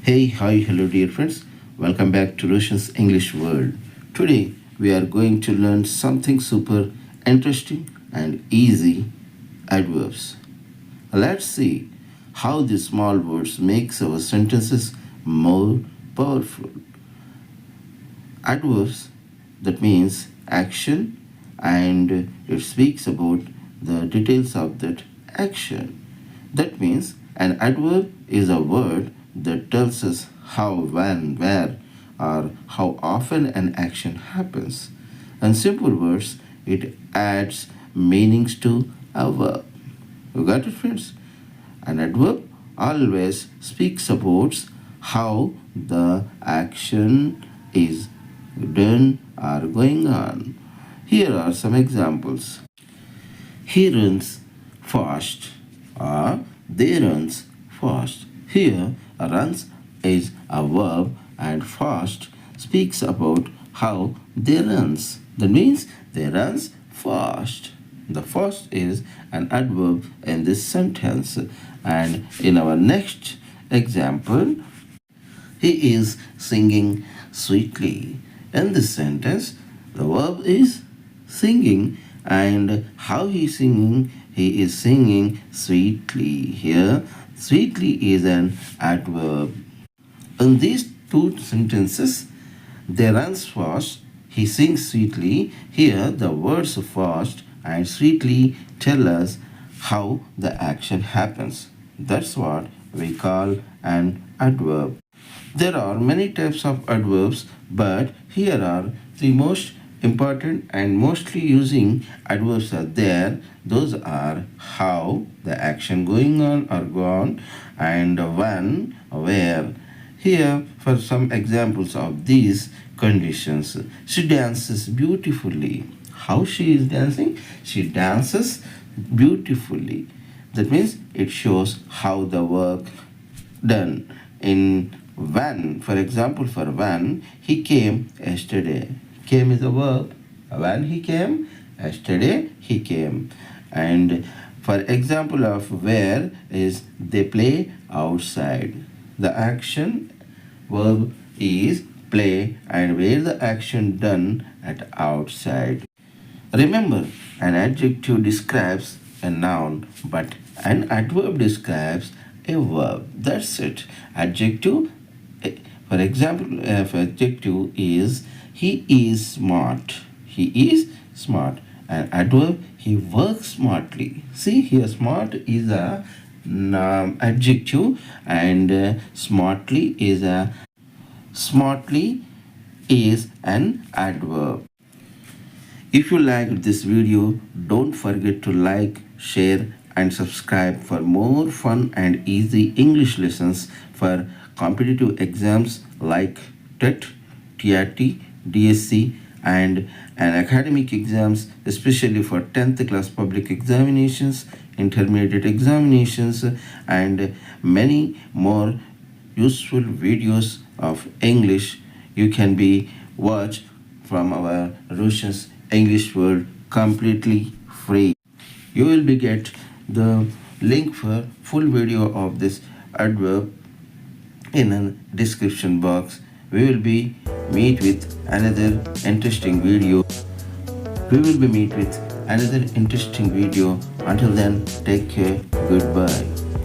Hey, hi, hello, dear friends. Welcome back to Roshan's English World. Today, we are going to learn something super interesting and easy adverbs. Let's see how these small words makes our sentences more powerful. Adverbs, that means action, and it speaks about the details of that action. That means an adverb is a word that tells us how, when, where, or how often an action happens. In simple words, it adds meanings to a verb. You got it, friends? An adverb always speaks about how the action is done or going on. Here are some examples. He runs fast or they runs fast. Here, runs is a verb and fast speaks about how they runs. That means they runs fast. The first is an adverb in this sentence. And in our next example, he is singing sweetly. In this sentence, the verb is singing, and how he is singing? He is singing sweetly. Here, sweetly is an adverb. In these two sentences, they runs fast, he sings sweetly. Here, the words fast and sweetly tell us how the action happens. That's what we call an adverb. There are many types of adverbs, but here are the most important and mostly using adverbs are there. Those are how, the action going on or gone, and when, where. Here for some examples of these conditions. She dances beautifully. How she is dancing? She dances beautifully. That means it shows how the work done. In when, for example, for when he came yesterday. Came is a verb. When he came yesterday, he came. And for example of where is they play outside. The action verb is play and where the action done at outside. Remember, an adjective describes a noun, but an adverb describes a verb. That's it. Adjective, for example, if adjective is he is smart. He is smart. An adverb, he works smartly. See here, smart is a adjective, and smartly is an adverb. If you liked this video, don't forget to like, share, and subscribe for more fun and easy English lessons for competitive exams like TET, TRT, DSC, and academic exams, especially for 10th class public examinations, intermediate examinations, and many more useful videos of English you can be watched from our Roshan's English World completely free. You will be get the link for full video of this adverb in a description box. We will be meet with another interesting video. Until then, take care. Goodbye.